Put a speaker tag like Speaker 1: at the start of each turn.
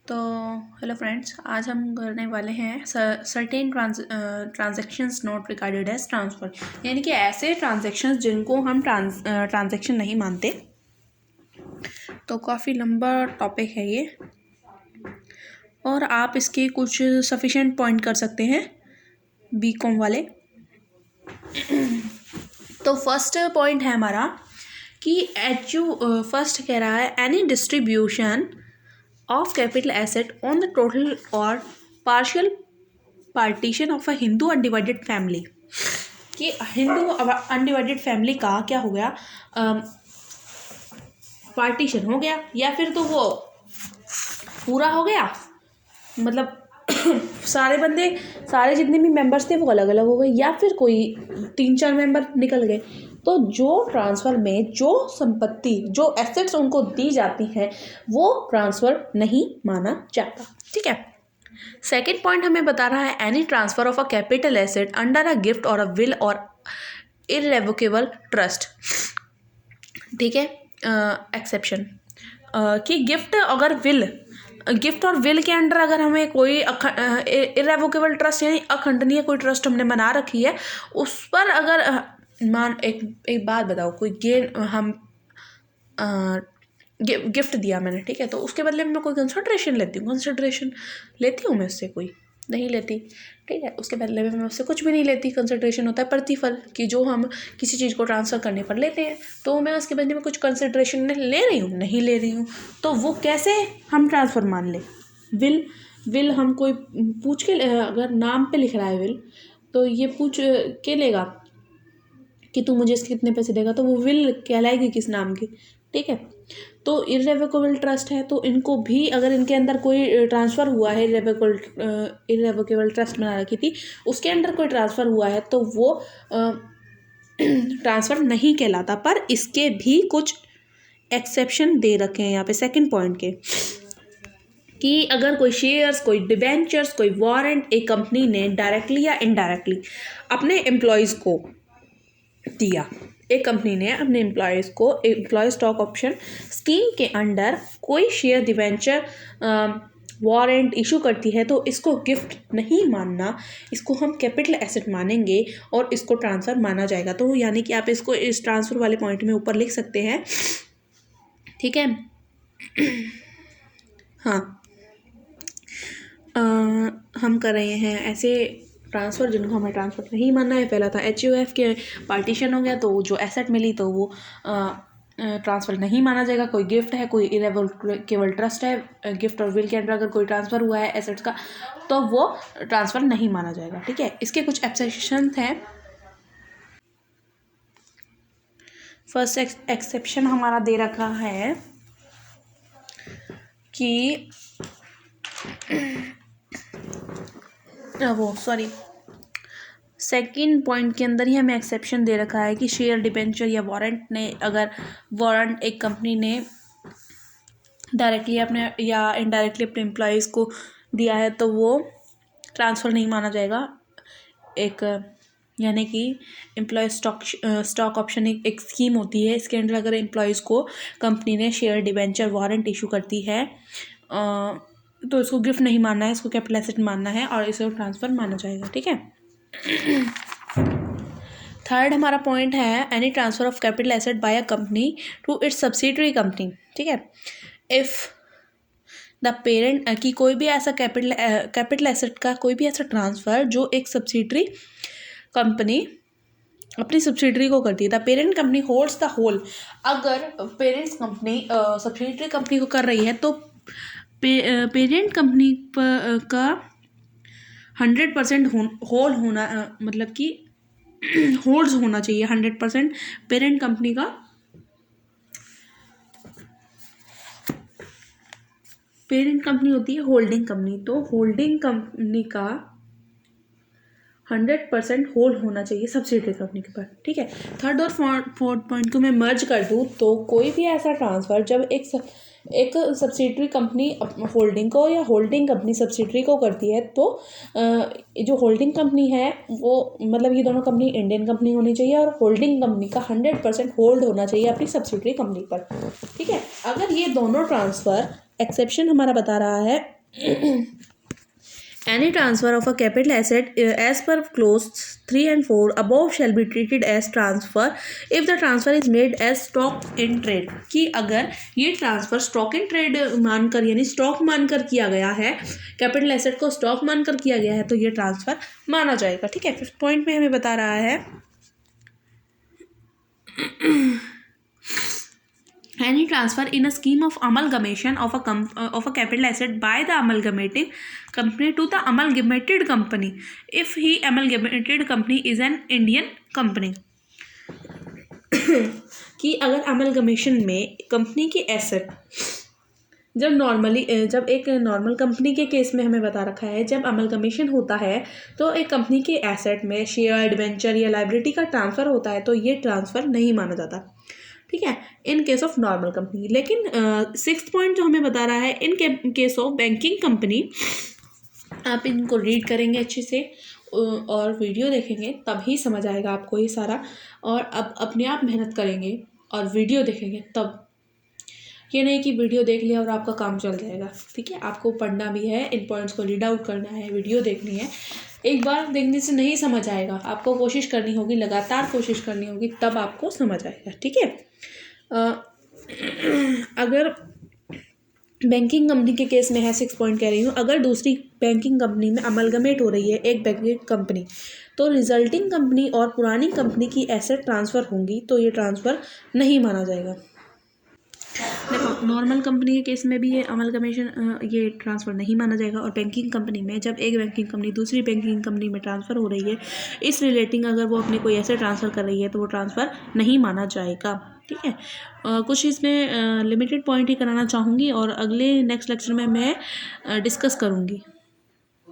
Speaker 1: तो hello friends, आज हम करने वाले हैं certain transactions not regarded as transfer, यानी कि ऐसे ट्रांजैक्शंस जिनको हम ट्रांजैक्शन नहीं मानते। तो काफ़ी लंबा टॉपिक है ये, और आप इसके कुछ सफिशिएंट पॉइंट कर सकते हैं बीकॉम वाले। तो फर्स्ट पॉइंट है हमारा कि फर्स्ट कह रहा है any distribution of capital asset on the total or partial partition of a Hindu undivided family। कि हिंदू अनडिवाइडेड फैमिली का क्या हो गया, पार्टीशन हो गया, या फिर तो वो पूरा हो गया, मतलब सारे बंदे, सारे जितने भी मेंबर्स थे वो अलग अलग हो गए, या फिर कोई 3-4 मेंबर निकल गए। तो जो ट्रांसफ़र में जो संपत्ति, जो एसेट्स उनको दी जाती हैं, वो ट्रांसफ़र नहीं माना जाता। ठीक है। सेकंड पॉइंट हमें बता रहा है any transfer of a capital asset under a gift और अ विल और इररेवोकेबल ट्रस्ट। ठीक है। एक्सेप्शन कि गिफ्ट और विल के अंडर अगर हमें कोई इररेवोकेबल ट्रस्ट यानी अखंडनीय कोई ट्रस्ट हमने बना रखी है, उस पर अगर एक बात बताओ, कोई हम गिफ्ट दिया मैंने, ठीक है, तो उसके बदले में मैं कोई कंसिडरेशन लेती हूँ मैं उससे? कोई नहीं लेती। ठीक है, उसके बदले में मैं उससे कुछ भी नहीं लेती। कंसिडरेशन होता है प्रतिफल, कि जो हम किसी चीज़ को ट्रांसफ़र करने पर लेते हैं, तो मैं उसके बदले में कुछ कंसिडरेशन ले रही हूँ, नहीं ले रही हूँ, तो वो कैसे हम ट्रांसफ़र मान लें? विल हम कोई पूछ के, अगर नाम पे लिख रहा है विल, तो ये पूछ के लेगा कि तू मुझे इसके कितने पैसे देगा, तो वो विल कहलाएगी किस नाम की? ठीक है। तो इररेवोकेबल ट्रस्ट है, तो इनको भी अगर इनके अंदर कोई ट्रांसफ़र हुआ है, इररेवोकेबल ट्रस्ट बना रखी थी, उसके अंदर कोई ट्रांसफ़र हुआ है, तो वो ट्रांसफ़र नहीं कहलाता। पर इसके भी कुछ एक्सेप्शन दे रखे हैं यहाँ पे सेकंड पॉइंट के, कि अगर कोई शेयर्स, कोई डिबेंचर्स, कोई वारंट एक कंपनी ने डायरेक्टली या इनडायरेक्टली अपने एम्प्लॉयज़ को दिया, एक कंपनी ने अपने एम्प्लॉयज़ को एम्प्लॉय स्टॉक ऑप्शन स्कीम के अंडर कोई शेयर, डिबेंचर, वारंट इशू करती है, तो इसको गिफ्ट नहीं मानना, इसको हम कैपिटल एसेट मानेंगे और इसको ट्रांसफ़र माना जाएगा। तो यानी कि आप इसको इस ट्रांसफ़र वाले पॉइंट में ऊपर लिख सकते हैं। ठीक है। हाँ, हम कर रहे हैं ऐसे ट्रांसफ़र जिनको हमें ट्रांसफ़र नहीं मानना है। पहला था HUF के पार्टीशन हो गया, तो जो एसेट मिली तो वो ट्रांसफ़र नहीं माना जाएगा। कोई गिफ्ट है, कोई इररेवोकेबल ट्रस्ट है, गिफ्ट और विल के अंडर अगर कोई ट्रांसफ़र हुआ है एसेट्स का, तो वो ट्रांसफ़र नहीं माना जाएगा। ठीक है। इसके कुछ एक्सेप्शन हैं। फर्स्ट एक्सेप्शन हमारा दे रखा है कि सेकंड पॉइंट के अंदर ही हमें एक्सेप्शन दे रखा है कि शेयर, डिबेंचर या वारंट ने, अगर वारंट एक कंपनी ने डायरेक्टली अपने या इनडायरेक्टली अपने एम्प्लॉयज़ को दिया है, तो वो ट्रांसफ़र नहीं माना जाएगा। एक यानी कि एम्प्लॉय स्टॉक ऑप्शन एक स्कीम होती है, इसके अंदर अगर एम्प्लॉयज़ को कंपनी ने शेयर, डिबेंचर, वारंट इशू करती है, तो इसको गिफ्ट नहीं मानना है, इसको कैपिटल एसेट मानना है और इसे ट्रांसफ़र माना जाएगा। ठीक है। थर्ड हमारा पॉइंट है any transfer of capital asset by a company to its subsidiary company. ठीक है। इफ़ द पेरेंट, कि कोई भी ऐसा कैपिटल एसेट का कोई भी ऐसा ट्रांसफ़र जो एक सब्सिडरी कंपनी अपनी सब्सिडरी को करती है, the parent company holds the whole. अगर पेरेंट्स कंपनी सब्सिडरी कंपनी को कर रही है, तो पेरेंट कंपनी का 100% होल होना, मतलब कि होल्ड्स होना चाहिए 100% पेरेंट कंपनी का। पेरेंट कंपनी होती है होल्डिंग कंपनी, तो होल्डिंग कंपनी का 100% होल्ड होना चाहिए सब्सिडरी कंपनी के ऊपर। ठीक है। थर्ड और फोर्थ पॉइंट को मैं मर्ज कर दूँ, तो कोई भी ऐसा ट्रांसफ़र जब एक सब्सिडरी कंपनी होल्डिंग को या होल्डिंग कंपनी सब्सिडरी को करती है, तो जो होल्डिंग कंपनी है वो, मतलब ये दोनों कंपनी इंडियन कंपनी होनी चाहिए और होल्डिंग कंपनी का 100% होल्ड होना चाहिए अपनी सब्सिडरी कंपनी पर। ठीक है। अगर ये दोनों ट्रांसफ़र, एक्सेप्शन हमारा बता रहा है Any transfer of a capital asset as per clause 3 and 4 above shall be treated as transfer if the transfer is made as stock in trade। कि अगर ये ट्रांसफ़र स्टॉक इन ट्रेड मानकर यानी stock मानकर किया गया है, कैपिटल एसेट को स्टॉक मानकर किया गया है, तो ये ट्रांसफ़र माना जाएगा। ठीक है, फिफ्थ पॉइंट में हमें बता रहा है any transfer in a scheme of amalgamation of a capital asset by the amalgamating company to the amalgamated company if he amalgamated company is an Indian company। कि अगर अमलगमेशन में कंपनी की asset जब एक नॉर्मल कंपनी के case में हमें बता रखा है, जब अमलगमेशन होता है तो एक कंपनी के एसेट में शेयर, डिबेंचर या लाइबिलिटी का ट्रांसफ़र होता है, तो ये ट्रांसफ़र नहीं माना जाता। ठीक है, in case of normal company. लेकिन सिक्स्थ पॉइंट जो हमें बता रहा है, in case of banking company, आप इनको रीड करेंगे अच्छे से और वीडियो देखेंगे तभी समझ आएगा आपको ये सारा, और अब अपने आप मेहनत करेंगे और वीडियो देखेंगे तब। ये नहीं कि वीडियो देख लिया और आपका काम चल जाएगा। ठीक है, आपको पढ़ना भी है, इन पॉइंट्स को रीड आउट करना है, वीडियो देखनी है। एक बार देखने से नहीं समझ आएगा, आपको कोशिश करनी होगी, लगातार कोशिश करनी होगी, तब आपको समझ आएगा। ठीक है, अगर बैंकिंग कंपनी के केस में है, 6 पॉइंट कह रही हूँ, अगर दूसरी बैंकिंग कंपनी में अमलगमेट हो रही है एक बैंकिंग कंपनी, तो रिजल्टिंग कंपनी और पुरानी कंपनी की एसेट ट्रांसफ़र होंगी, तो ये ट्रांसफ़र नहीं माना जाएगा। देखो, नॉर्मल कंपनी के केस में भी ये अमलगमेशन ये ट्रांसफ़र नहीं माना जाएगा, और बैंकिंग कंपनी में जब एक बैंकिंग कंपनी दूसरी बैंकिंग कंपनी में ट्रांसफ़र हो रही है, इस रिलेटिंग अगर वो अपनी कोई एसेट ट्रांसफ़र कर रही है, तो वो ट्रांसफ़र नहीं माना जाएगा। ठीक है, कुछ इसमें लिमिटेड पॉइंट ही कराना चाहूँगी और अगले नेक्स्ट लेक्चर में मैं डिस्कस करूँगी।